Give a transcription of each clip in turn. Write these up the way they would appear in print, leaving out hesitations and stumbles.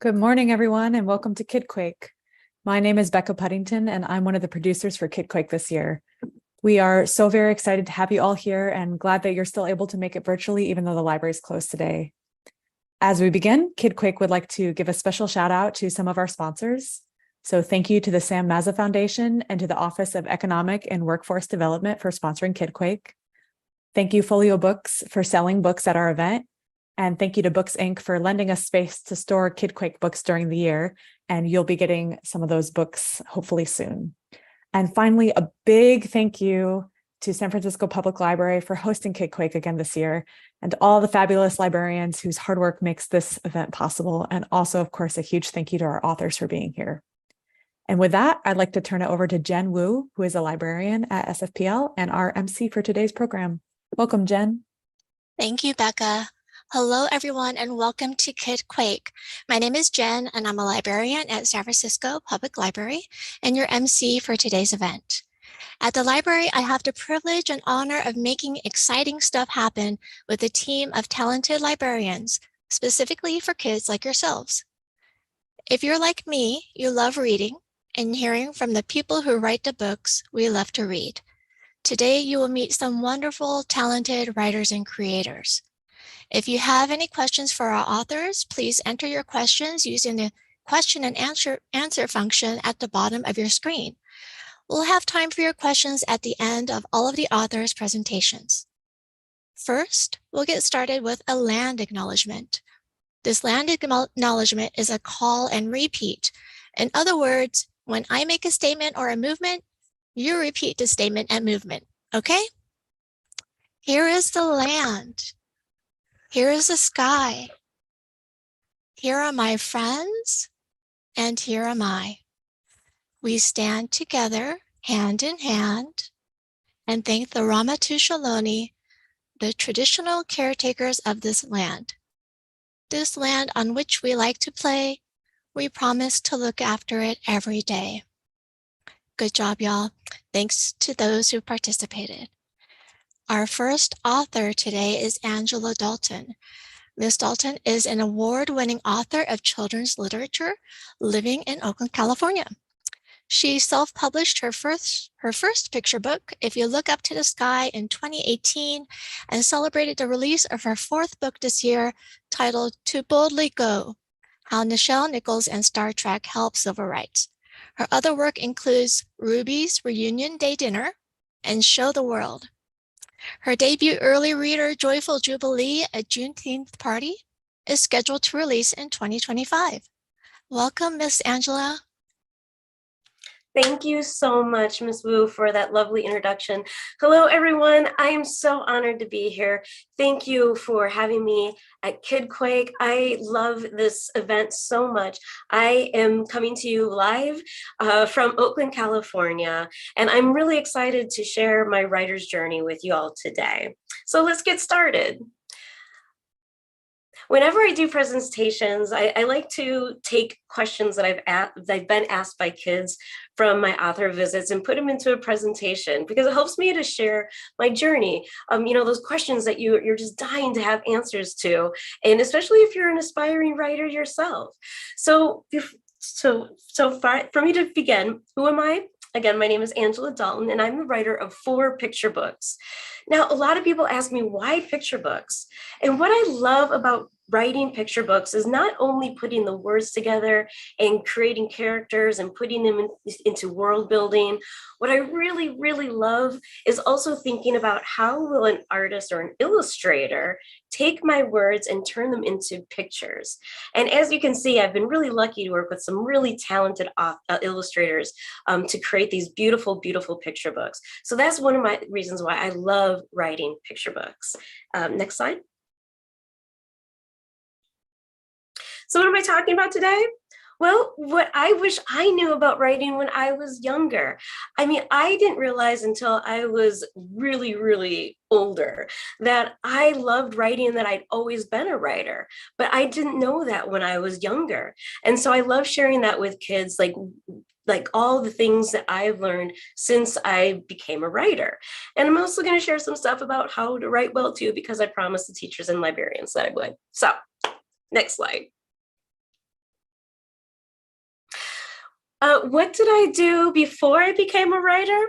Good morning, everyone, and welcome to Kidquake. My name is Becca Puddington, and I'm one of the producers for Kidquake this year. We are so very excited to have you all here and glad that you're still able to make it virtually, even though the library is closed today. As we begin, Kidquake would like to give a special shout out to some of our sponsors. So thank you to the Sam Mazza Foundation and to the Office of Economic and Workforce Development for sponsoring Kidquake. Thank you, Folio Books, for selling books at our event. And thank you to Books Inc. for lending us space to store Kidquake books during the year. And you'll be getting some of those books hopefully soon. And finally, a big thank you to San Francisco Public Library for hosting Kidquake again this year, and all the fabulous librarians whose hard work makes this event possible. And also, of course, a huge thank you to our authors for being here. And with that, I'd like to turn it over to Jen Wu, who is a librarian at SFPL and our MC for today's program. Welcome, Jen. Thank you, Becca. Hello, everyone, and welcome to Kidquake. My name is Jen, and I'm a librarian at San Francisco Public Library and your MC for today's event. At the library, I have the privilege and honor of making exciting stuff happen with a team of talented librarians, specifically for kids like yourselves. If you're like me, you love reading and hearing from the people who write the books we love to read. Today, you will meet some wonderful, talented writers and creators. If you have any questions for our authors, please enter your questions using the question and answer function at the bottom of your screen. We'll have time for your questions at the end of all of the authors' presentations. First, we'll get started with a land acknowledgement. This land acknowledgement is a call and repeat. In other words, when I make a statement or a movement, you repeat the statement and movement, okay? Here is the land. Here is the sky. Here are my friends, and here am I. We stand together, hand in hand, and thank the Ramaytush, the traditional caretakers of this land. This land on which we like to play, we promise to look after it every day. Good job, y'all. Thanks to those who participated. Our first author today is Angela Dalton. Ms. Dalton is an award-winning author of children's literature living in Oakland, California. She self-published her first picture book, If You Look Up to the Sky, in 2018, and celebrated the release of her fourth book this year, titled To Boldly Go, How Nichelle Nichols and Star Trek Help Civil Rights. Her other work includes Ruby's Reunion Day Dinner and Show the World. Her debut early reader, Joyful Jubilee, a Juneteenth Party, is scheduled to release in 2025. Welcome, Miss Angela. Thank you so much, Ms. Wu, for that lovely introduction. Hello, everyone. I am so honored to be here. Thank you for having me at Kidquake. I love this event so much. I am coming to you live from Oakland, California, and I'm really excited to share my writer's journey with you all today. So let's get started. Whenever I do presentations, I like to take questions that I've been asked by kids from my author visits and put them into a presentation because it helps me to share my journey. Those questions that you're just dying to have answers to, and especially if you're an aspiring writer yourself. So for me to begin, who am I? Again, my name is Angela Dalton, and I'm the writer of 4 picture books. Now, a lot of people ask me, why picture books? And what I love about writing picture books is not only putting the words together and creating characters and putting them into world building. What I really, really love is also thinking about how will an artist or an illustrator take my words and turn them into pictures. And as you can see, I've been really lucky to work with some really talented illustrators to create these beautiful, beautiful picture books. So that's one of my reasons why I love writing picture books. Next slide. So what am I talking about today? Well, what I wish I knew about writing when I was younger. I mean, I didn't realize until I was really, really older that I loved writing and that I'd always been a writer, but I didn't know that when I was younger. And so I love sharing that with kids, like all the things that I've learned since I became a writer. And I'm also going to share some stuff about how to write well too, because I promised the teachers and librarians that I would. So next slide. What did I do before I became a writer?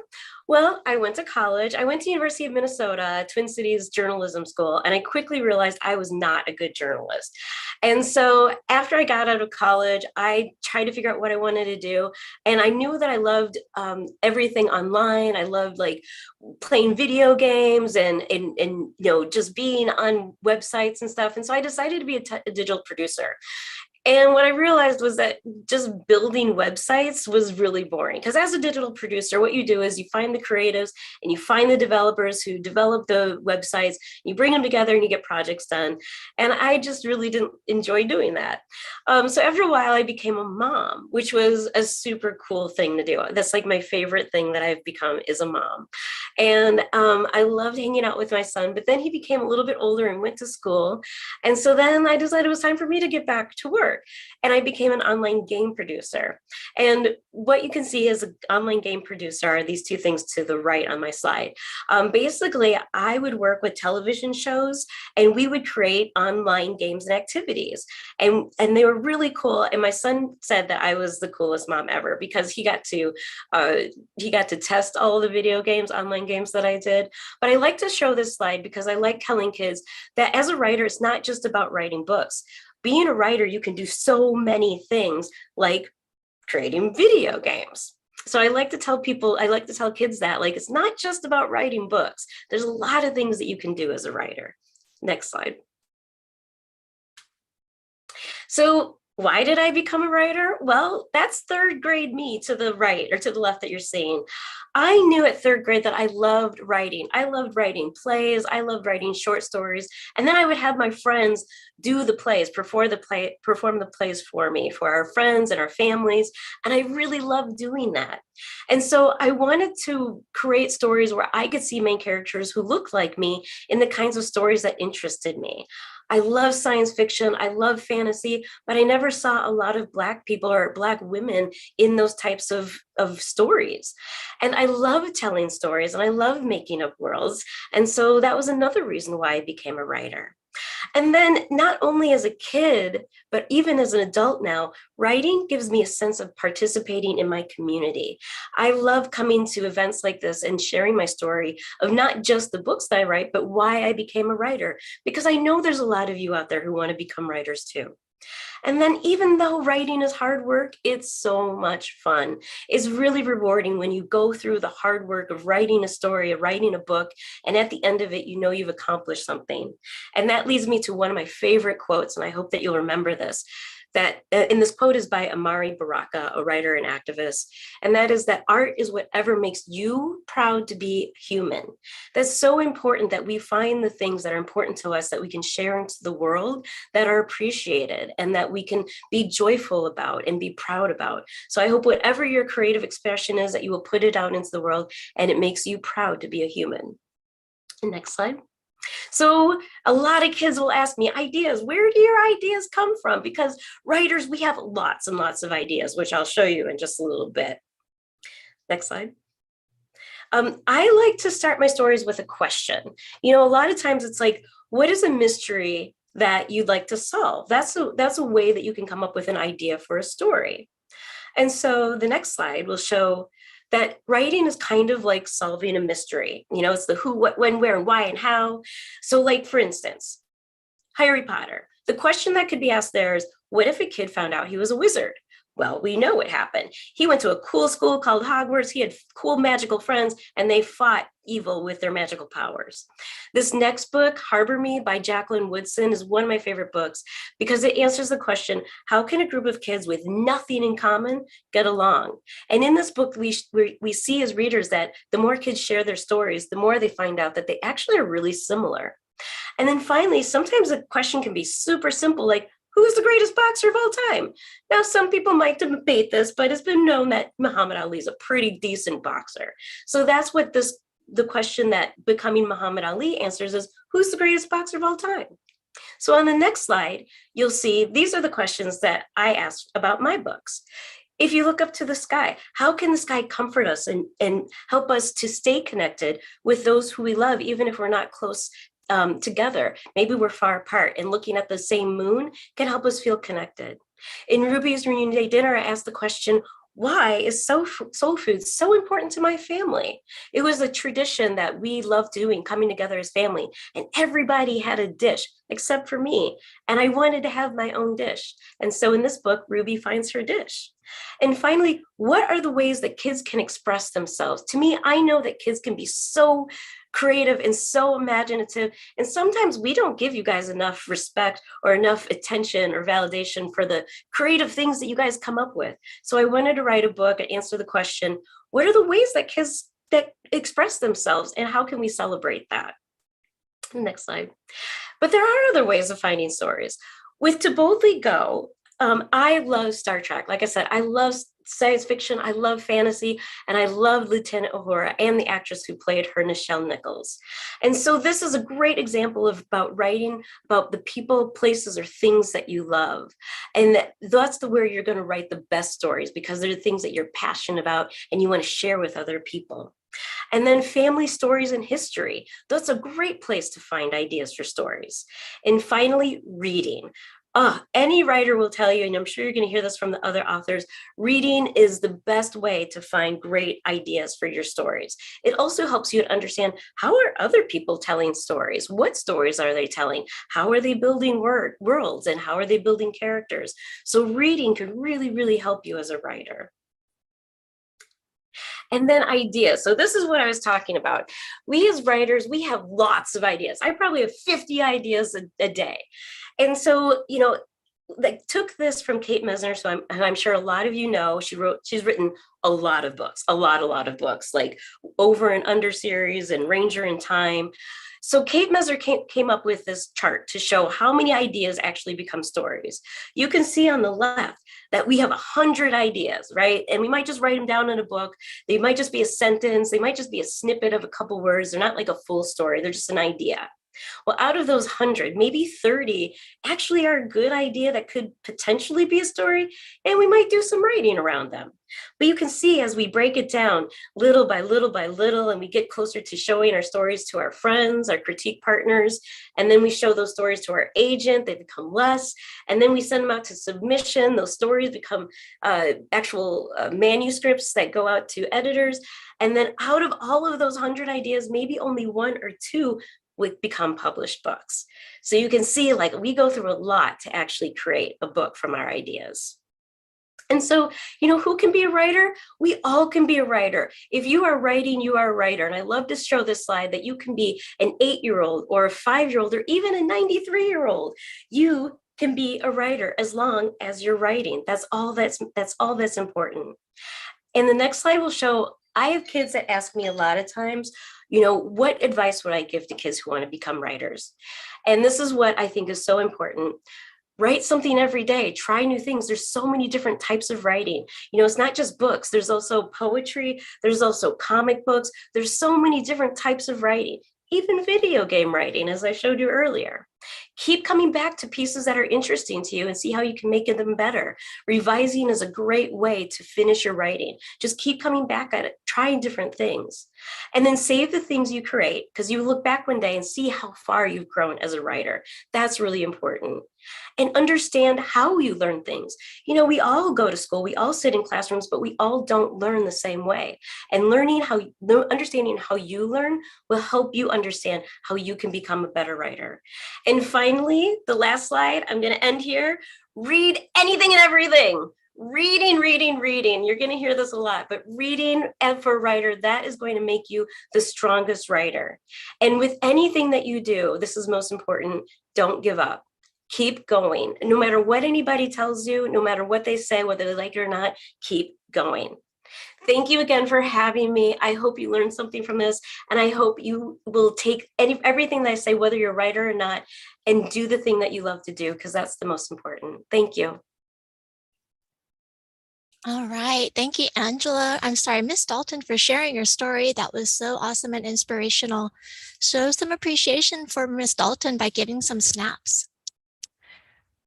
Well, I went to college. I went to University of Minnesota, Twin Cities Journalism School, and I quickly realized I was not a good journalist. And so after I got out of college, I tried to figure out what I wanted to do. And I knew that I loved everything online. I loved like playing video games and just being on websites and stuff. And so I decided to be a digital producer. And what I realized was that just building websites was really boring, because as a digital producer, what you do is you find the creatives and you find the developers who develop the websites, you bring them together and you get projects done. And I just really didn't enjoy doing that. So after a while, I became a mom, which was a super cool thing to do. That's like my favorite thing that I've become, is a mom. And I loved hanging out with my son, but then he became a little bit older and went to school. And so then I decided it was time for me to get back to work. And I became an online game producer. And what you can see as an online game producer are these two things to the right on my slide. Basically, I would work with television shows and we would create online games and activities. And they were really cool. And my son said that I was the coolest mom ever, because he got to test all the video games, online games that I did. But I like to show this slide because I like telling kids that as a writer, it's not just about writing books. Being a writer, you can do so many things, like creating video games. So I like to tell kids that, like, it's not just about writing books. There's a lot of things that you can do as a writer. Next slide. So why did I become a writer? Well, that's third grade me to the right, or to the left that you're seeing. I knew at third grade that I loved writing. I loved writing plays. I loved writing short stories. And then I would have my friends do the plays, perform the plays for me, for our friends and our families. And I really loved doing that. And so I wanted to create stories where I could see main characters who looked like me in the kinds of stories that interested me. I love science fiction, I love fantasy, but I never saw a lot of Black people or Black women in those types of stories. And I love telling stories and I love making up worlds. And so that was another reason why I became a writer. And then not only as a kid, but even as an adult now, writing gives me a sense of participating in my community. I love coming to events like this and sharing my story of not just the books that I write, but why I became a writer, because I know there's a lot of you out there who want to become writers too. And then even though writing is hard work, it's so much fun. It's really rewarding when you go through the hard work of writing a story, of writing a book, and at the end of it, you know you've accomplished something. And that leads me to one of my favorite quotes, and I hope that you'll remember this. And this quote is by Amari Baraka, a writer and activist, and that is that art is whatever makes you proud to be human. That's so important, that we find the things that are important to us that we can share into the world, that are appreciated and that we can be joyful about and be proud about. So I hope whatever your creative expression is, that you will put it out into the world and it makes you proud to be a human. And next slide. So a lot of kids will ask me, ideas, where do your ideas come from? Because writers, we have lots and lots of ideas, which I'll show you in just a little bit. Next slide. I like to start my stories with a question. You know, a lot of times it's like, what is a mystery that you'd like to solve? That's a way that you can come up with an idea for a story. And so the next slide will show that writing is kind of like solving a mystery. You know, it's the who, what, when, where, and why, and how. So like, for instance, Harry Potter. The question that could be asked there is, what if a kid found out he was a wizard? Well, we know what happened. He went to a cool school called Hogwarts. He had cool magical friends, and they fought evil with their magical powers. This next book, Harbor Me by Jacqueline Woodson, is one of my favorite books because it answers the question, how can a group of kids with nothing in common get along? And in this book, we see as readers that the more kids share their stories, the more they find out that they actually are really similar. And then finally, sometimes a question can be super simple, like, who's the greatest boxer of all time? Now, some people might debate this, but it's been known that Muhammad Ali is a pretty decent boxer. So that's what the question that Becoming Muhammad Ali answers is, who's the greatest boxer of all time? So on the next slide, you'll see these are the questions that I asked about my books. If you look up to the sky, how can the sky comfort us and help us to stay connected with those who we love, even if we're not close together? Maybe we're far apart, and looking at the same moon can help us feel connected. In Ruby's Reunion Day Dinner, I asked the question, why is soul food so important to my family? It was a tradition that we loved doing, coming together as family, and everybody had a dish except for me. And I wanted to have my own dish. And so in this book, Ruby finds her dish. And finally, what are the ways that kids can express themselves? To me, I know that kids can be so creative and so imaginative. And sometimes we don't give you guys enough respect or enough attention or validation for the creative things that you guys come up with. So I wanted to write a book and answer the question, what are the ways that kids that express themselves and how can we celebrate that? Next slide. But there are other ways of finding stories. With To Boldly Go, I love Star Trek. Like I said, I love science fiction, I love fantasy, and I love Lieutenant Uhura and the actress who played her, Nichelle Nichols. And so this is a great example of about writing about the people, places, or things that you love. And that's where you're going to write the best stories because they're the things that you're passionate about and you want to share with other people. And then family stories and history. That's a great place to find ideas for stories. And finally, reading. Any writer will tell you, and I'm sure you're going to hear this from the other authors, reading is the best way to find great ideas for your stories. It also helps you to understand, how are other people telling stories? What stories are they telling? How are they building worlds, and how are they building characters? So reading can really, really help you as a writer. And then ideas. So this is what I was talking about. We as writers, we have lots of ideas. I probably have 50 ideas a day. And so, you know, I took this from Kate Mesner. So I'm sure a lot of you know, she's written a lot of books, a lot of books, like Over and Under series and Ranger in Time. So Kate Mesner came up with this chart to show how many ideas actually become stories. You can see on the left that we have 100 ideas, right? And we might just write them down in a book. They might just be a sentence. They might just be a snippet of a couple words. They're not like a full story. They're just an idea. Well, out of those 100, maybe 30 actually are a good idea that could potentially be a story, and we might do some writing around them. But you can see as we break it down little by little by little, and we get closer to showing our stories to our friends, our critique partners, and then we show those stories to our agent, they become less, and then we send them out to submission. Those stories become actual manuscripts that go out to editors. And then out of all of those 100 ideas, maybe only one or two would become published books. So you can see, like, we go through a lot to actually create a book from our ideas. And so, you know, who can be a writer? We all can be a writer. If you are writing, you are a writer. And I love to show this slide that you can be an 8-year-old or a 5-year-old or even a 93-year-old. You can be a writer as long as you're writing. That's all that's important. And the next slide will show, I have kids that ask me a lot of times, you know, what advice would I give to kids who want to become writers? And this is what I think is so important. Write something every day, try new things. There's so many different types of writing. You know, it's not just books. There's also poetry. There's also comic books. There's so many different types of writing, even video game writing, as I showed you earlier. Keep coming back to pieces that are interesting to you and see how you can make them better. Revising is a great way to finish your writing. Just keep coming back at it, trying different things. And then save the things you create, because you look back one day and see how far you've grown as a writer. That's really important. And understand how you learn things. You know, we all go to school, we all sit in classrooms, but we all don't learn the same way. And understanding how you learn will help you understand how you can become a better writer. And finally, the last slide, I'm going to end here. Read anything and everything. Reading. You're going to hear this a lot, but reading for a writer, that is going to make you the strongest writer. And with anything that you do, this is most important, don't give up. Keep going. No matter what anybody tells you, no matter what they say, whether they like it or not, keep going. Thank you again for having me. I hope you learned something from this, and I hope you will take everything that I say, whether you're a writer or not, and do the thing that you love to do, because that's the most important. Thank you. All right. Thank you, Angela. I'm sorry, Miss Dalton, for sharing your story. That was so awesome and inspirational. Show some appreciation for Miss Dalton by giving some snaps.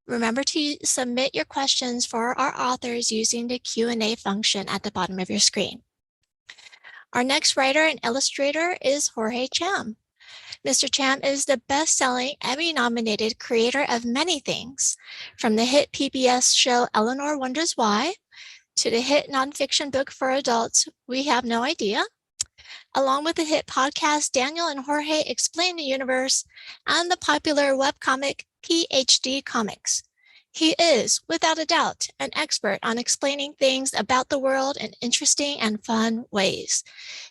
Remember to submit your questions for our authors using the Q&A function at the bottom of your screen. Our next writer and illustrator is Jorge Cham. Mr. Cham is the best-selling, Emmy-nominated creator of many things, from the hit PBS show Eleanor Wonders Why, to the hit nonfiction book for adults, We Have No Idea, along with the hit podcast Daniel and Jorge Explain the Universe, and the popular webcomic PhD Comics. He is, without a doubt, an expert on explaining things about the world in interesting and fun ways.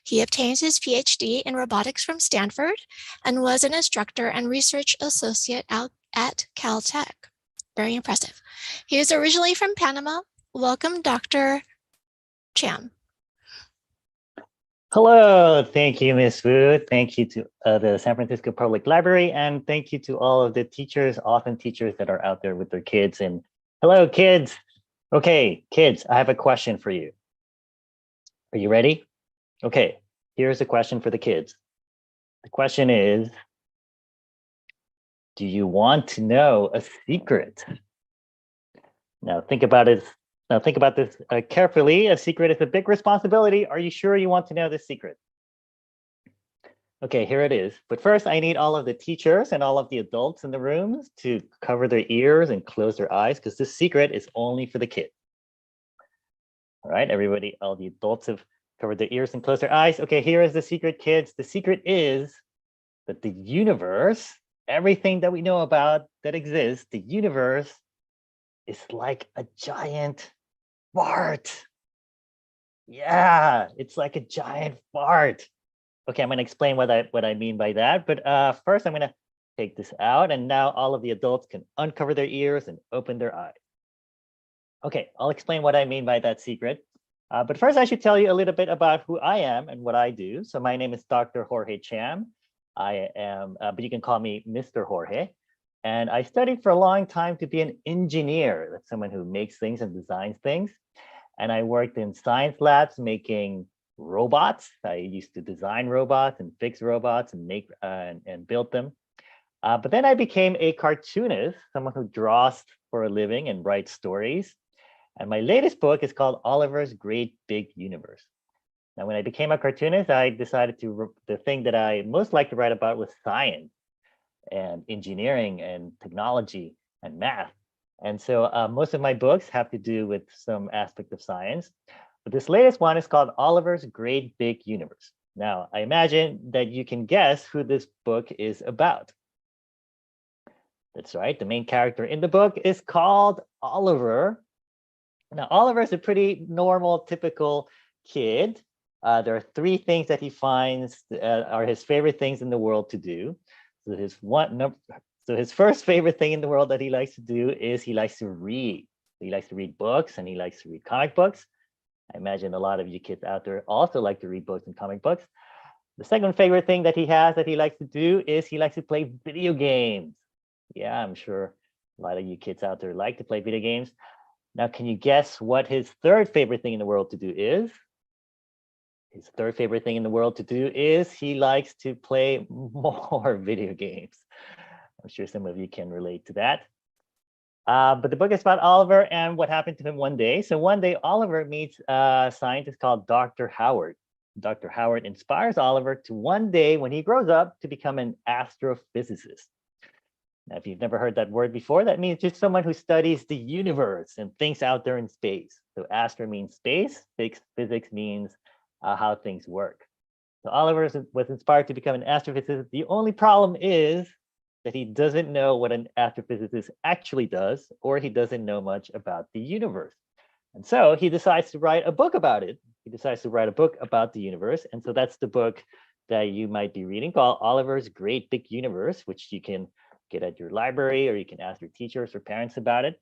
He obtained his PhD in robotics from Stanford and was an instructor and research associate out at Caltech. Very impressive. He is originally from Panama. Welcome, Dr. Cham. Hello, thank you, Ms. Wu. Thank you to the San Francisco Public Library, and thank you to all of the teachers, awesome teachers that are out there with their kids. And hello, kids. Okay, kids, I have a question for you. Are you ready? Okay, here's a question for the kids. The question is, do you want to know a secret? Now think about it. Now think about this carefully. A secret is a big responsibility. Are you sure you want to know this secret? Okay, here it is. But first, I need all of the teachers and all of the adults in the rooms to cover their ears and close their eyes, because this secret is only for the kids. All right, everybody, all the adults have covered their ears and closed their eyes. Okay, here is the secret, kids. The secret is that the universe, everything that we know about that exists, the universe is like a giant fart. Yeah, it's like a giant fart. Okay, I'm going to explain what I mean by that. But first, I'm going to take this out. And now all of the adults can uncover their ears and open their eyes. Okay, I'll explain what I mean by that secret. But first, I should tell you a little bit about who I am and what I do. So my name is Dr. Jorge Cham. I am, but you can call me Mr. Jorge. And I studied for a long time to be an engineer. That's someone who makes things and designs things. And I worked in science labs making robots. I used to design robots and fix robots and make and build them. But then I became a cartoonist, someone who draws for a living and writes stories. And my latest book is called Oliver's Great Big Universe. Now, when I became a cartoonist, I decided the thing that I most liked to write about was science and engineering and technology and math. And so most of my books have to do with some aspect of science. But this latest one is called Oliver's Great Big Universe. Now, I imagine that you can guess who this book is about. That's right. The main character in the book is called Oliver. Now, Oliver is a pretty normal, typical kid. There are three things that he finds are his favorite things in the world to do. So his first favorite thing in the world that he likes to do is he likes to read. He likes to read books and he likes to read comic books. I imagine a lot of you kids out there also like to read books and comic books. The second favorite thing that he has that he likes to do is he likes to play video games. Yeah, I'm sure a lot of you kids out there like to play video games. Now, can you guess what his third favorite thing in the world to do is? His third favorite thing in the world to do is he likes to play more video games. I'm sure some of you can relate to that. But the book is about Oliver and what happened to him one day. So one day, Oliver meets a scientist called Dr. Howard. Dr. Howard inspires Oliver to one day when he grows up to become an astrophysicist. Now, if you've never heard that word before, that means just someone who studies the universe and thinks out there in space. So astro means space, physics means how things work. So Oliver was inspired to become an astrophysicist. The only problem is that he doesn't know what an astrophysicist actually does, or he doesn't know much about the universe. And so he decides to write a book about it. He decides to write a book about the universe. And so that's the book that you might be reading called Oliver's Great Big Universe, which you can get at your library, or you can ask your teachers or parents about it.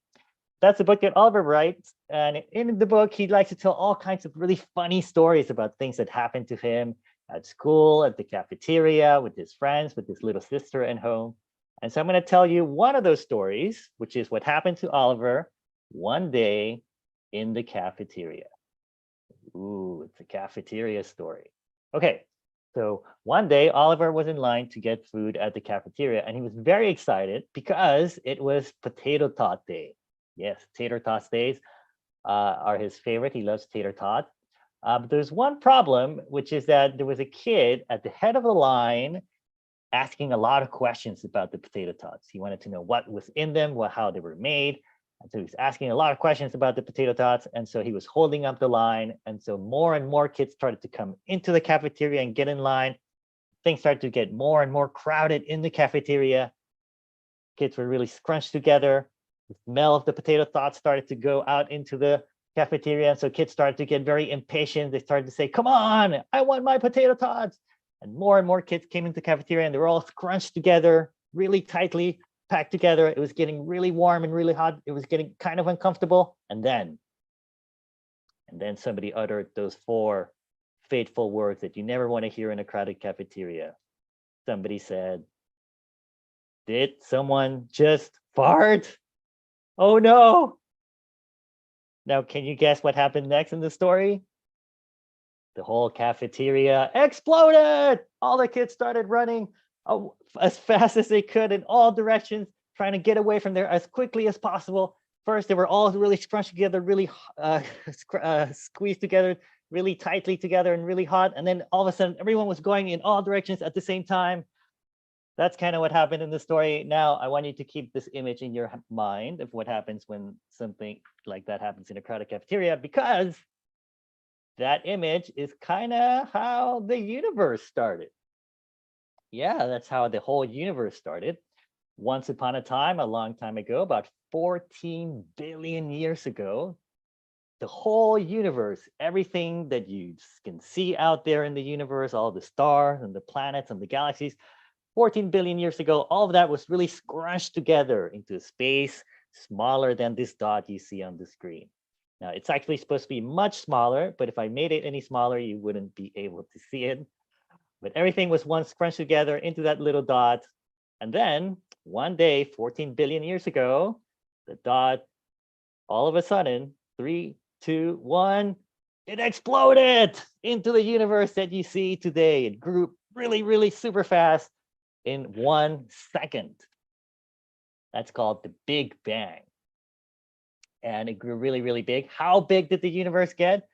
That's the book that Oliver writes. And in the book, he likes to tell all kinds of really funny stories about things that happened to him at school, at the cafeteria, with his friends, with his little sister at home. And so I'm going to tell you one of those stories, which is what happened to Oliver one day in the cafeteria. Ooh, it's a cafeteria story. Okay, so one day Oliver was in line to get food at the cafeteria, and he was very excited because it was potato tot day. Yes, tater tots days are his favorite. He loves tater tots. But there's one problem, which is that there was a kid at the head of the line asking a lot of questions about the potato tots. He wanted to know what was in them, how they were made. And so he's asking a lot of questions about the potato tots. And so he was holding up the line. And so more and more kids started to come into the cafeteria and get in line. Things started to get more and more crowded in the cafeteria. Kids were really scrunched together. The smell of the potato tots started to go out into the cafeteria. And so kids started to get very impatient. They started to say, come on, I want my potato tots. And more kids came into the cafeteria and they were all scrunched together, really tightly packed together. It was getting really warm and really hot. It was getting kind of uncomfortable. And then somebody uttered those 4 fateful words that you never want to hear in a crowded cafeteria. Somebody said, did someone just fart? Oh no. Now, can you guess what happened next in the story? The whole cafeteria exploded. All the kids started running as fast as they could in all directions, trying to get away from there as quickly as possible. First, they were all really scrunched together, really squeezed together, really tightly together and really hot. And then all of a sudden, everyone was going in all directions at the same time. That's kind of what happened in the story. Now, I want you to keep this image in your mind of what happens when something like that happens in a crowded cafeteria, because that image is kind of how the universe started. Yeah, that's how the whole universe started. Once upon a time, a long time ago, about 14 billion years ago, the whole universe, everything that you can see out there in the universe, all the stars and the planets and the galaxies, 14 billion years ago, all of that was really scrunched together into a space smaller than this dot you see on the screen. Now, it's actually supposed to be much smaller, but if I made it any smaller, you wouldn't be able to see it. But everything was once scrunched together into that little dot. And then one day, 14 billion years ago, the dot, all of a sudden, 3, 2, 1, it exploded into the universe that you see today. It grew really, really super fast in 1 second. That's called the Big Bang. And it grew really, really big. How big did the universe get?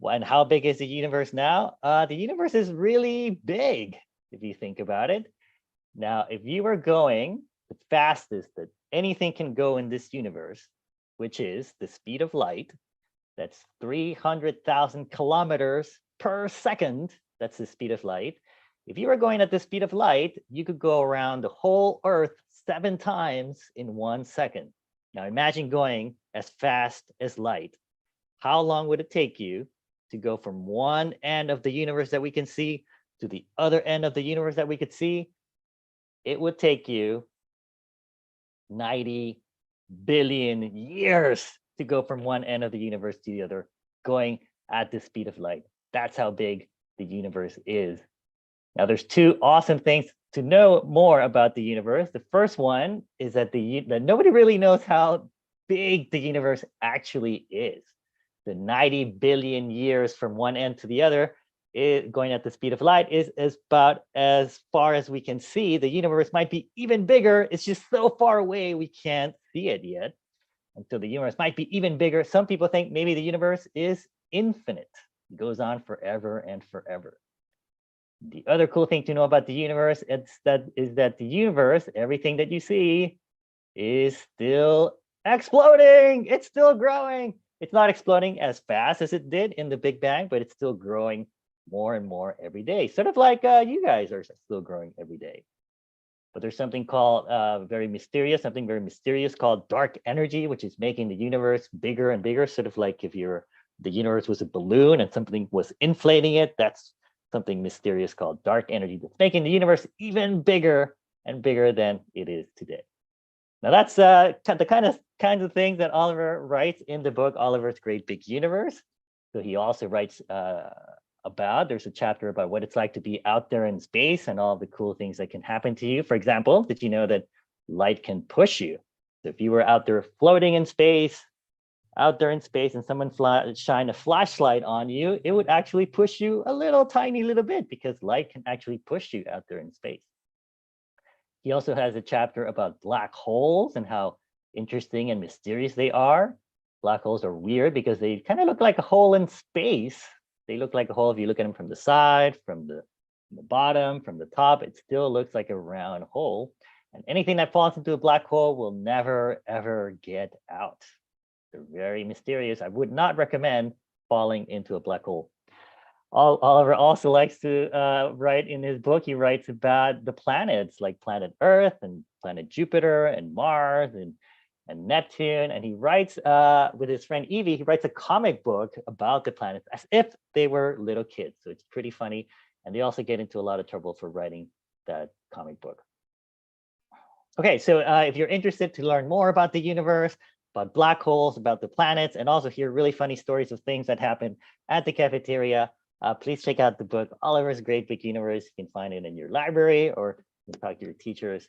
And how big is the universe now? The universe is really big, if you think about it. Now, if you were going the fastest that anything can go in this universe, which is the speed of light, that's 300,000 kilometers per second. That's the speed of light. If you were going at the speed of light, you could go around the whole Earth 7 times in 1 second. Now imagine going as fast as light. How long would it take you to go from one end of the universe that we can see to the other end of the universe that we could see? It would take you 90 billion years to go from one end of the universe to the other, going at the speed of light. That's how big the universe is. Now, there's 2 awesome things to know more about the universe. The first one is that nobody really knows how big the universe actually is. The 90 billion years from one end to the other, going at the speed of light, is about as far as we can see. The universe might be even bigger. It's just so far away we can't see it yet. And so the universe might be even bigger. Some people think maybe the universe is infinite. It goes on forever and forever. The other cool thing to know about the universe is that the universe, everything that you see, is still exploding. It's still growing. It's not exploding as fast as it did in the Big Bang, but it's still growing more and more every day. Sort of like you guys are still growing every day. But there's something called something very mysterious called dark energy, which is making the universe bigger and bigger. Sort of like if the universe was a balloon and something was inflating it. That's something mysterious called dark energy that's making the universe even bigger and bigger than it is today. Now that's the kinds of things that Oliver writes in the book, Oliver's Great Big Universe. So he also writes there's a chapter about what it's like to be out there in space and all the cool things that can happen to you. For example, did you know that light can push you? So if you were out there floating in space, and someone shine a flashlight on you, it would actually push you a tiny little bit, because light can actually push you out there in space. He also has a chapter about black holes and how interesting and mysterious they are. Black holes are weird because they kind of look like a hole in space. They look like a hole if you look at them from the side, from the bottom, from the top. It still looks like a round hole. And anything that falls into a black hole will never, ever get out. They're very mysterious. I would not recommend falling into a black hole. Oliver also likes to write in his book. He writes about the planets like planet Earth and planet Jupiter and Mars and Neptune. And he writes with his friend Evie, he writes a comic book about the planets as if they were little kids. So it's pretty funny. And they also get into a lot of trouble for writing that comic book. Okay, so if you're interested to learn more about the universe, about black holes, about the planets, and also hear really funny stories of things that happen at the cafeteria, please check out the book, Oliver's Great Big Universe. You can find it in your library, or you can talk to your teachers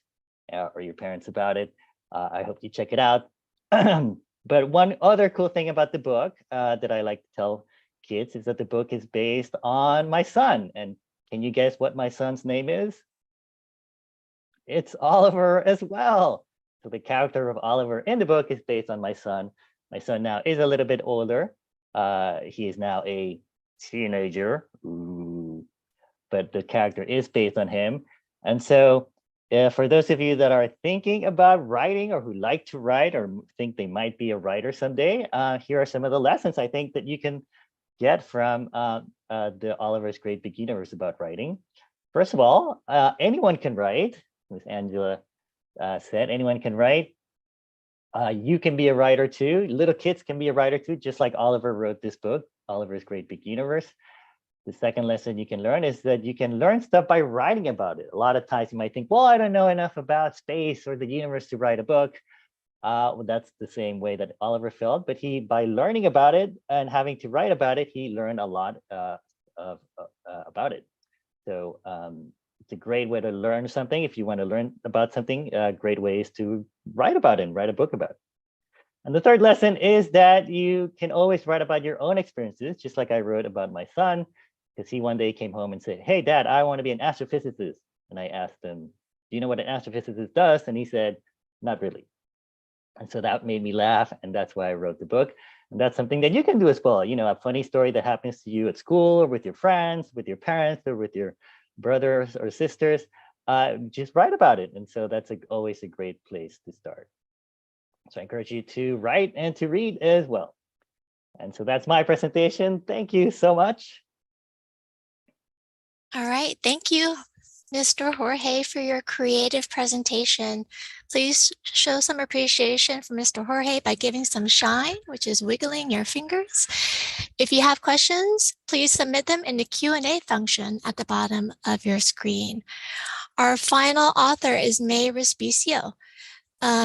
or your parents about it. I hope you check it out. But one other cool thing about the book that I like to tell kids is that the book is based on my son. And can you guess what my son's name is? It's Oliver as well. So the character of Oliver in the book is based on my son. My son now is a little bit older. He is now a teenager, but the character is based on him. And so for those of you that are thinking about writing or who like to write or think they might be a writer someday, here are some of the lessons I think that you can get from the Oliver's Great Big Universe about writing. First of all, anyone can write. As Angela said, anyone can write. You can be a writer too. Little kids can be a writer too, just like Oliver wrote this book, Oliver's Great Big Universe. The second lesson you can learn is that you can learn stuff by writing about it. A lot of times you might think, well, I don't know enough about space or the universe to write a book. Well, that's the same way that Oliver felt, but by learning about it and having to write about it, he learned a lot about it. So it's a great way to learn something. If you want to learn about something, great ways to write about it and write a book about it. And the third lesson is that you can always write about your own experiences, just like I wrote about my son, because he one day came home and said, hey, Dad, I want to be an astrophysicist. And I asked him, do you know what an astrophysicist does? And he said, not really. And so that made me laugh. And that's why I wrote the book. And that's something that you can do as well. You know, a funny story that happens to you at school or with your friends, with your parents, or with your brothers or sisters, just write about it. And so that's always a great place to start. So I encourage you to write and to read as well. And so that's my presentation. Thank you so much. All right, thank you, Mr. Jorge, for your creative presentation. Please show some appreciation for Mr. Jorge by giving some shine, which is wiggling your fingers. If you have questions, please submit them in the Q&A function at the bottom of your screen. Our final author is Mae Respicio.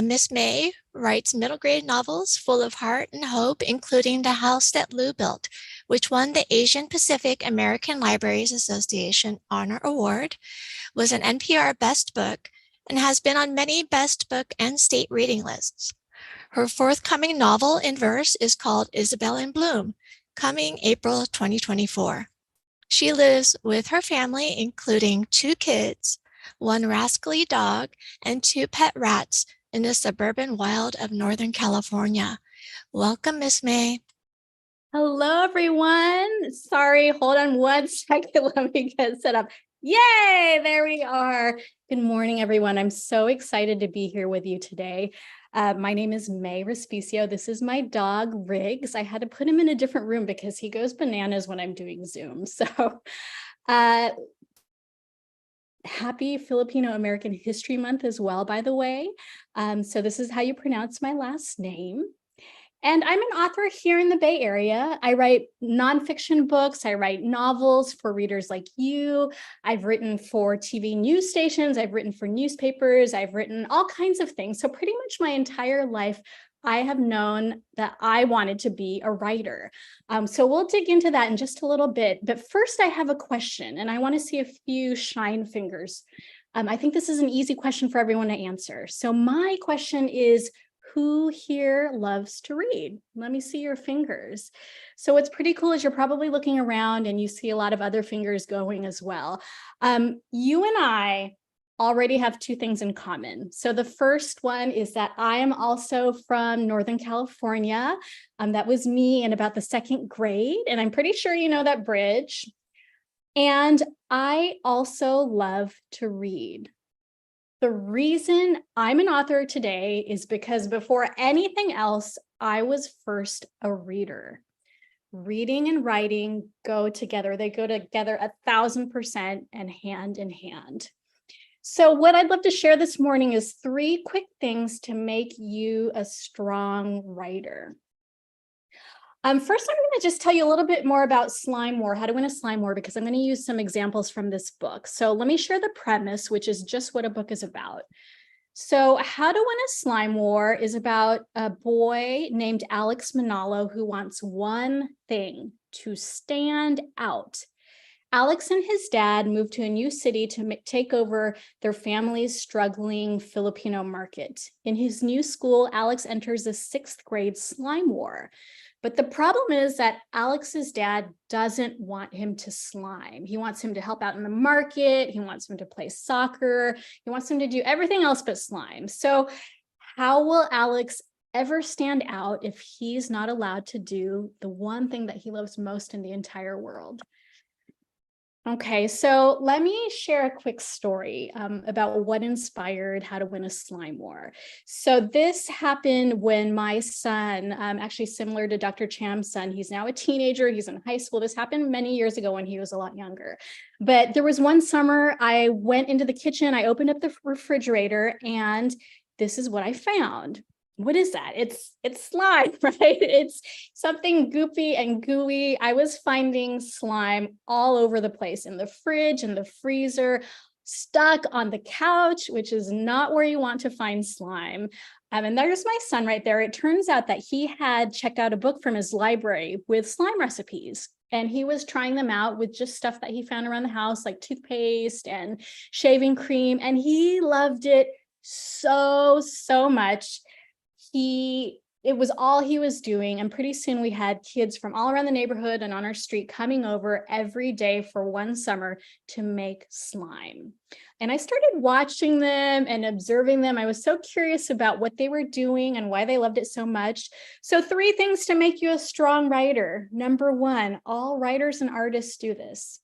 Miss Mae writes middle grade novels full of heart and hope, including The House That Lou Built, which won the Asian Pacific American Libraries Association Honor Award, was an NPR Best Book, and has been on many Best Book and state reading lists. Her forthcoming novel in verse is called Isabel in Bloom, coming April 2024. She lives with her family, including 2 kids, 1 rascally dog, and 2 pet rats in the suburban wild of Northern California. Welcome, Miss Mae. Hello, everyone. Sorry, hold on one second. Let me get set up. Yay, there we are. Good morning, everyone. I'm so excited to be here with you today. My name is Mae Respicio. This is my dog, Riggs. I had to put him in a different room because he goes bananas when I'm doing Zoom. So happy Filipino American History Month as well, by the way. So this is how you pronounce my last name. And I'm an author here in the Bay Area. I write nonfiction books. I write novels for readers like you. I've written for TV news stations. I've written for newspapers. I've written all kinds of things. So pretty much my entire life, I have known that I wanted to be a writer. So we'll dig into that in just a little bit. But first I have a question, and I want to see a few shine fingers. I think this is an easy question for everyone to answer. So my question is, who here loves to read? Let me see your fingers. So what's pretty cool is you're probably looking around and you see a lot of other fingers going as well. You and I already have 2 things in common. So the first one is that I am also from Northern California. That was me in about the 2nd grade, and I'm pretty sure you know that bridge. And I also love to read. The reason I'm an author today is because before anything else, I was first a reader. Reading and writing go together. They go together 1,000% and hand in hand. So what I'd love to share this morning is 3 quick things to make you a strong writer. First, I'm going to just tell you a little bit more about slime war, how to win a slime war, because I'm going to use some examples from this book. So let me share the premise, which is just what a book is about. So How to Win a Slime War is about a boy named Alex Manalo who wants one thing: to stand out. Alex and his dad moved to a new city to take over their family's struggling Filipino market. In his new school, Alex enters a 6th grade slime war. But the problem is that Alex's dad doesn't want him to slime. He wants him to help out in the market. He wants him to play soccer. He wants him to do everything else but slime. So how will Alex ever stand out if he's not allowed to do the one thing that he loves most in the entire world? Okay, so let me share a quick story about what inspired How to Win a Slime War. So this happened when my son, actually similar to Dr. Cham's son, he's now a teenager, he's in high school. This happened many years ago when he was a lot younger. But there was one summer I went into the kitchen, I opened up the refrigerator, and this is what I found. What is that? It's slime, right? It's something goopy and gooey. I was finding slime all over the place, in the fridge, in the freezer, stuck on the couch, which is not where you want to find slime. And there's my son right there. It turns out that he had checked out a book from his library with slime recipes. And he was trying them out with just stuff that he found around the house, like toothpaste and shaving cream. And he loved it so much. It was all he was doing. And pretty soon we had kids from all around the neighborhood and on our street coming over every day for one summer to make slime. And I started watching them and observing them. I was so curious about what they were doing and why they loved it so much. So 3 things to make you a strong writer. Number 1, all writers and artists do this: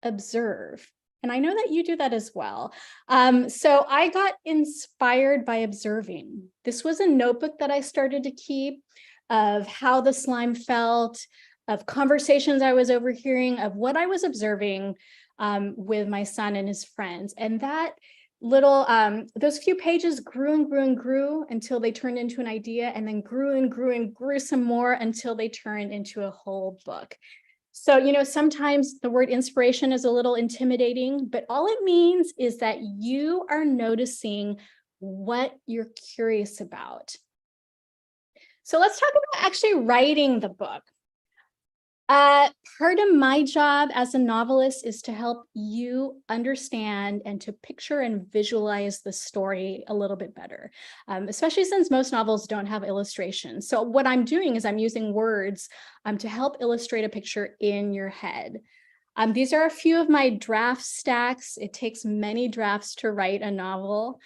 observe. And I know that you do that as well. So I got inspired by observing. This was a notebook that I started to keep of how the slime felt, of conversations I was overhearing, of what I was observing with my son and his friends. And that little, those few pages grew and grew and grew until they turned into an idea, and then grew and grew and grew some more until they turned into a whole book. So, sometimes the word inspiration is a little intimidating, but all it means is that you are noticing what you're curious about. So let's talk about actually writing the book. Part of my job as a novelist is to help you understand and to picture and visualize the story a little bit better, especially since most novels don't have illustrations. So what I'm doing is I'm using words to help illustrate a picture in your head. These are a few of my draft stacks. It takes many drafts to write a novel.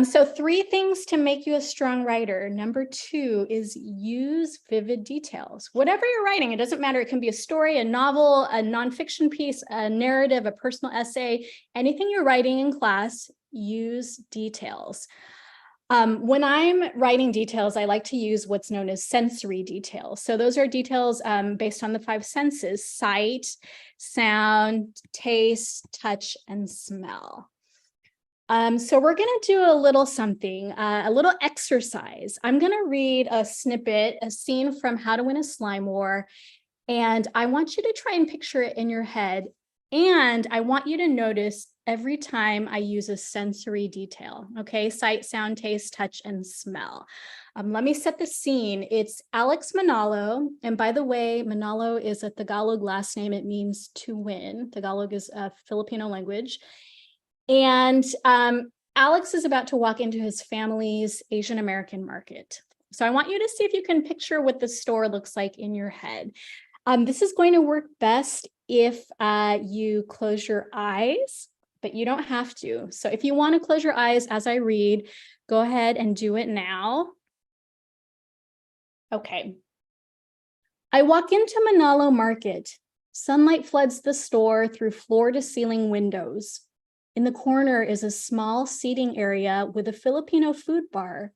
So 3 things to make you a strong writer. Number 2 is use vivid details. Whatever you're writing, it doesn't matter. It can be a story, a novel, a nonfiction piece, a narrative, a personal essay, anything you're writing in class, use details. When I'm writing details, I like to use what's known as sensory details. So those are details based on the 5 senses: sight, sound, taste, touch, and smell. So we're going to do a little something, a little exercise. I'm going to read a snippet, a scene from How to Win a Slime War, and I want you to try and picture it in your head. And I want you to notice every time I use a sensory detail, okay? Sight, sound, taste, touch, and smell. Let me set the scene. It's Alex Manalo. And by the way, Manalo is a Tagalog last name. It means to win. Tagalog is a Filipino language. And Alex is about to walk into his family's Asian American market. So I want you to see if you can picture what the store looks like in your head. This is going to work best if you close your eyes, but you don't have to. So if you want to close your eyes as I read, go ahead and do it now. Okay. I walk into Manalo Market. Sunlight floods the store through floor-to-ceiling windows. In the corner is a small seating area with a Filipino food bar.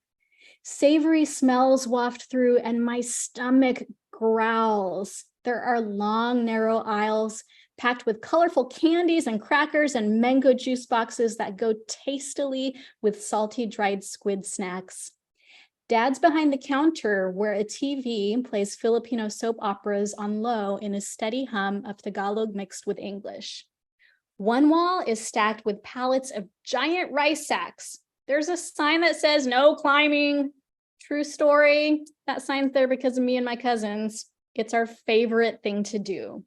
Savory smells waft through and my stomach growls. There are long, narrow aisles packed with colorful candies and crackers and mango juice boxes that go tastily with salty dried squid snacks. Dad's behind the counter where a TV plays Filipino soap operas on low in a steady hum of Tagalog mixed with English. One wall is stacked with pallets of giant rice sacks. There's a sign that says no climbing. True story. That sign's there because of me and my cousins. It's our favorite thing to do.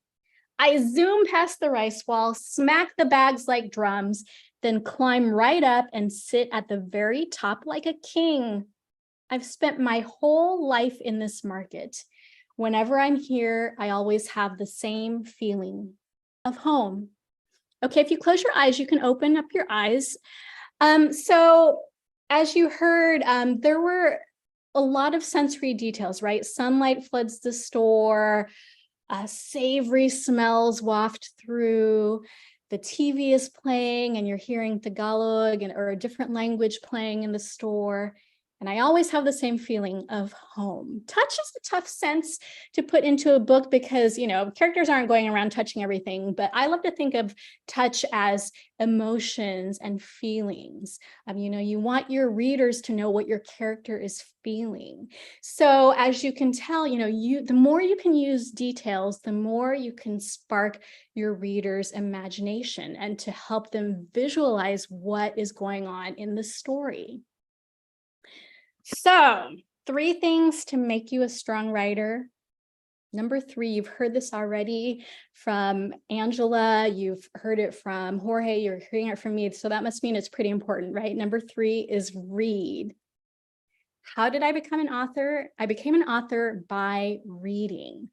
I zoom past the rice wall, smack the bags like drums, then climb right up and sit at the very top like a king. I've spent my whole life in this market. Whenever I'm here, I always have the same feeling of home. Okay, if you close your eyes, you can open up your eyes. So as you heard, there were a lot of sensory details, right? Sunlight floods the store, savory smells waft through, the TV is playing and you're hearing Tagalog or a different language playing in the store. And I always have the same feeling of home. Touch is a tough sense to put into a book because, you know, characters aren't going around touching everything, but I love to think of touch as emotions and feelings. You know, you want your readers to know what your character is feeling. So as you can tell, you know, the more you can use details, the more you can spark your readers' imagination and to help them visualize what is going on in the story. So 3 things to make you a strong writer. Number 3, you've heard this already from Angela, you've heard it from Jorge, you're hearing it from me, so that must mean it's pretty important, right? Number 3 is read. How did I become an author? I became an author by reading.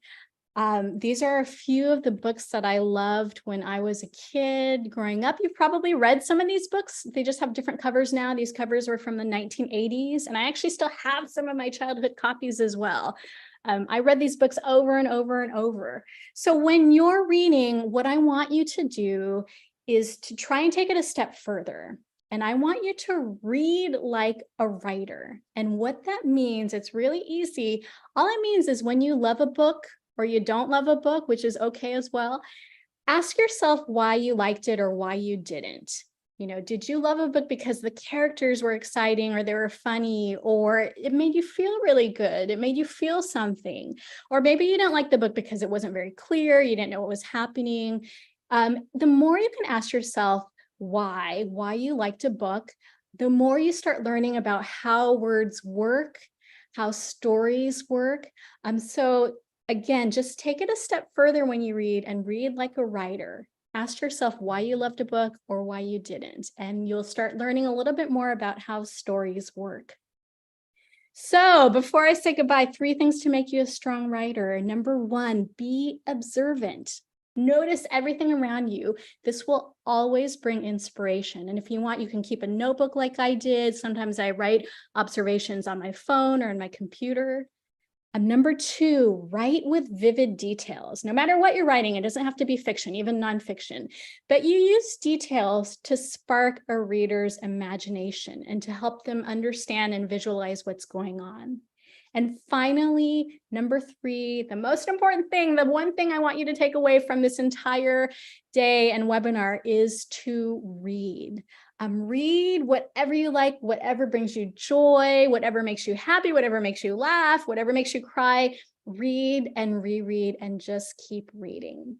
These are a few of the books that I loved when I was a kid growing up. You've probably read some of these books. They just have different covers now. These covers were from the 1980s, and I actually still have some of my childhood copies as well. I read these books over and over and over. So when you're reading, what I want you to do is to try and take it a step further. And I want you to read like a writer. And what that means, it's really easy. All it means is when you love a book, or you don't love a book, which is okay as well, ask yourself why you liked it or why you didn't. You know, did you love a book because the characters were exciting or they were funny, or it made you feel really good, it made you feel something, or maybe you didn't like the book because it wasn't very clear, you didn't know what was happening. The more you can ask yourself why you liked a book, the more you start learning about how words work, how stories work. So again, just take it a step further when you read and read like a writer. Ask yourself why you loved a book or why you didn't, and you'll start learning a little bit more about how stories work. So before I say goodbye, 3 things to make you a strong writer. Number 1, be observant. Notice everything around you. This will always bring inspiration. And if you want, you can keep a notebook like I did. Sometimes I write observations on my phone or in my computer. Number 2, write with vivid details. No matter what you're writing, it doesn't have to be fiction, even nonfiction, but you use details to spark a reader's imagination and to help them understand and visualize what's going on. And finally, number 3, the most important thing, the one thing I want you to take away from this entire day and webinar is to read. Read whatever you like, whatever brings you joy, whatever makes you happy, whatever makes you laugh, whatever makes you cry. Read and reread and just keep reading.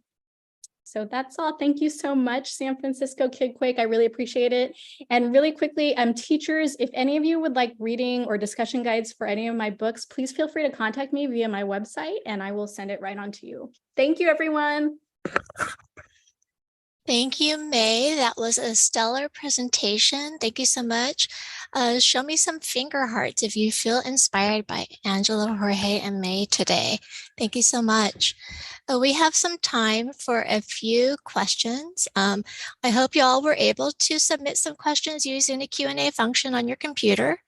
So that's all. Thank you so much, San Francisco Kidquake. I really appreciate it. And really quickly, teachers, if any of you would like reading or discussion guides for any of my books, please feel free to contact me via my website and I will send it right on to you. Thank you, everyone. Thank you, Mae. That was a stellar presentation. Thank you so much. Show me some finger hearts if you feel inspired by Angela, Jorge, and Mae today. Thank you so much. We have some time for a few questions. I hope you all were able to submit some questions using the Q&A function on your computer.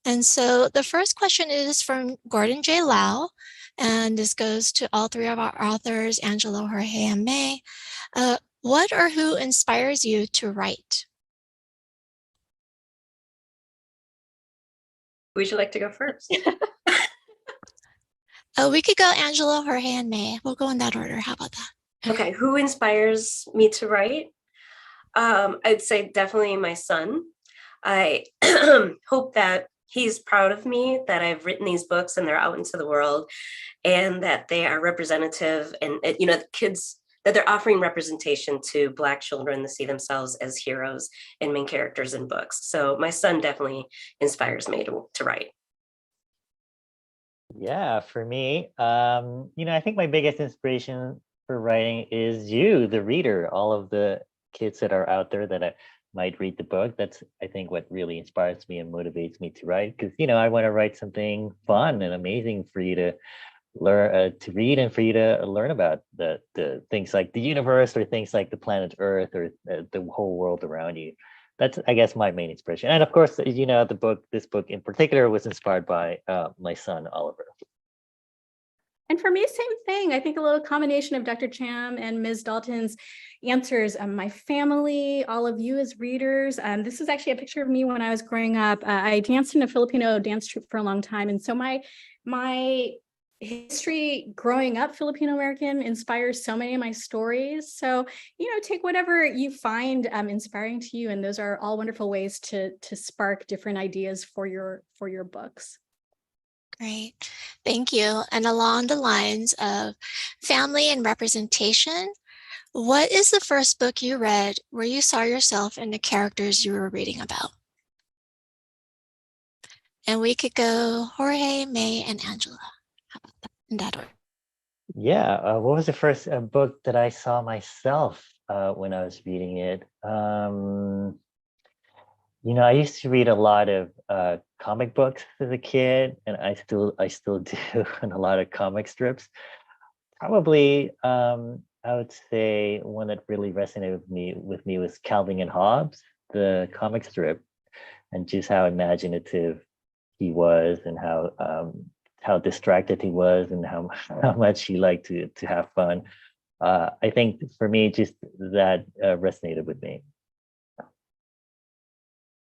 And so the first question is from Gordon J. Lau, and this goes to all 3 of our authors, Angela, Jorge, and Mae. What or who inspires you to write? Would you like to go first? We could go Angela, Jorge, and Mae. We'll go in that order. How about that? Okay, who inspires me to write? I'd say definitely my son. I hope that he's proud of me, that I've written these books and they're out into the world, and that they are representative, and the kids, that they're offering representation to Black children to see themselves as heroes and main characters in books. So my son definitely inspires me to write. Yeah, for me, I think my biggest inspiration for writing is you, the reader, all of the kids that are out there that might read the book. That's, I think, what really inspires me and motivates me to write, because, I want to write something fun and amazing for you to learn, to read, and for you to learn about the things like the universe, or things like the planet Earth, or the whole world around you. That's, I guess, my main inspiration. And of course, this book in particular was inspired by my son, Oliver. And for me, same thing. I think a little combination of Dr. Cham and Ms. Dalton's answers. My family, all of you as readers. This is actually a picture of me when I was growing up. I danced in a Filipino dance troupe for a long time. And so my history growing up Filipino American inspires so many of my stories. So, take whatever you find inspiring to you. And those are all wonderful ways to spark different ideas for your books. Great, thank you. And along the lines of family and representation, what is the first book you read where you saw yourself in the characters you were reading about? And we could go Jorge, Mae, and Angela. How about that in that order? Yeah, what was the first book that I saw myself when I was reading it? I used to read a lot of comic books as a kid, and I still do, and a lot of comic strips. Probably, I would say one that really resonated with me was Calvin and Hobbes, the comic strip, and just how imaginative he was, and how distracted he was, and how much he liked to have fun. I think for me, just that resonated with me.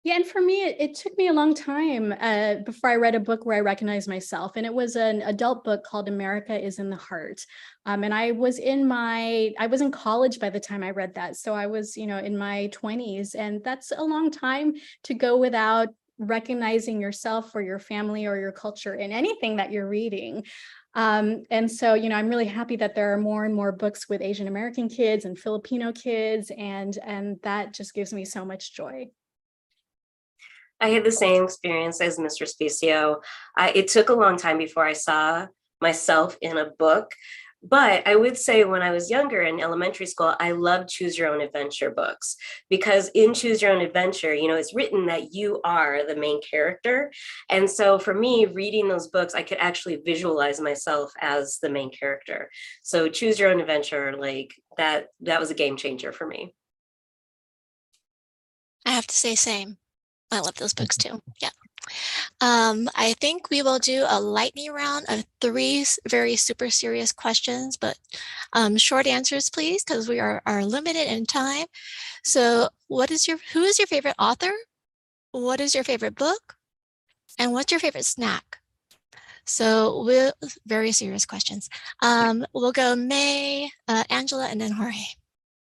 Yeah, and for me, it took me a long time before I read a book where I recognized myself. And it was an adult book called America is in the Heart. And I was in college by the time I read that. So I was, in my 20s. And that's a long time to go without recognizing yourself or your family or your culture in anything that you're reading. And so, I'm really happy that there are more and more books with Asian American kids and Filipino kids. And that just gives me so much joy. I had the same experience as Ms. Respicio. It took a long time before I saw myself in a book, but I would say when I was younger in elementary school, I loved choose your own adventure books, because in choose your own adventure, it's written that you are the main character. And so for me, reading those books, I could actually visualize myself as the main character. So choose your own adventure, like that was a game changer for me. I have to say same. I love those books too. Yeah. I think we will do a lightning round of 3 very super serious questions, but short answers, please, because we are limited in time. So who is your favorite author? What is your favorite book? And what's your favorite snack? So very serious questions. We'll go Mae, Angela, and then Jorge.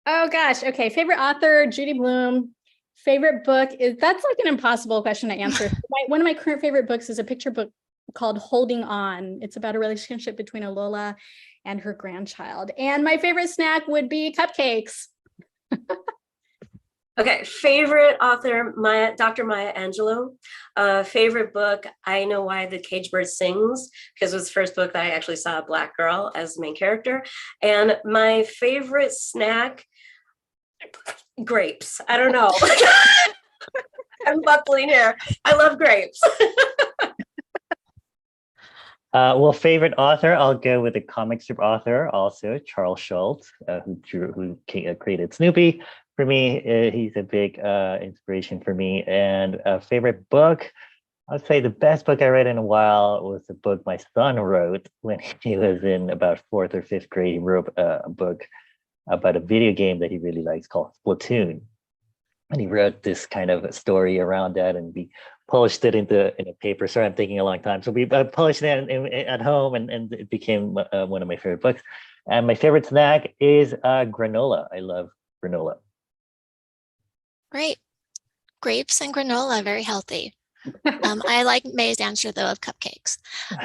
Oh gosh. Okay. Favorite author, Judy Blume. Favorite book that's like an impossible question to answer. One of my current favorite books is a picture book called Holding On. It's about a relationship between a Lola and her grandchild. And my favorite snack would be cupcakes. Okay, favorite author, Dr. Maya Angelou. Favorite book, I Know Why the Caged Bird Sings, because it was the first book that I actually saw a Black girl as the main character. And my favorite snack, grapes. I don't know. I'm buckling here. I love grapes. Well, favorite author, I'll go with a comic strip author, also Charles Schulz, who created Snoopy. For me, he's a big inspiration for me. And favorite book, I'd say the best book I read in a while was the book my son wrote when he was in about 4th or 5th grade. He wrote a book about a video game that he really likes called Splatoon. And he wrote this kind of a story around that, and we published it in a paper. Sorry, I'm taking a long time. So we published it at home, and it became one of my favorite books. And my favorite snack is granola. I love granola. Great. Grapes and granola, very healthy. I like Mae's answer though of cupcakes.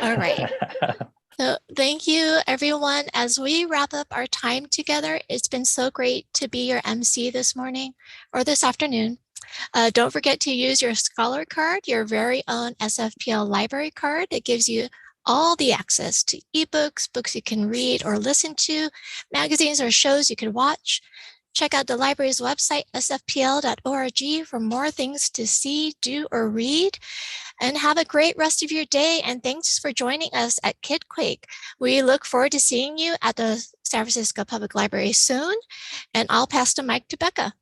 All right. So thank you, everyone. As we wrap up our time together, it's been so great to be your MC this morning or this afternoon. Don't forget to use your Scholar card, your very own SFPL library card that gives you all the access to ebooks, books you can read or listen to, magazines or shows you can watch. Check out the library's website, sfpl.org, for more things to see, do, or read. And have a great rest of your day. And thanks for joining us at Kidquake. We look forward to seeing you at the San Francisco Public Library soon. And I'll pass the mic to Becca.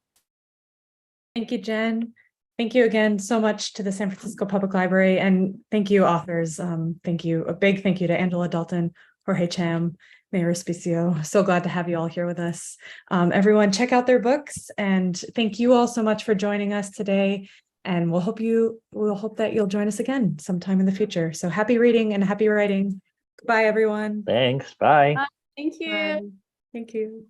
Thank you, Jen. Thank you again so much to the San Francisco Public Library, and thank you, authors. Thank you. A big thank you to Angela Dalton, Jorge Cham, Mae Respicio. So glad to have you all here with us. Everyone, check out their books, and thank you all so much for joining us today. And we'll hope that you'll join us again sometime in the future. So happy reading and happy writing. Goodbye, everyone. Thanks. Bye. Thank you. Bye. Thank you.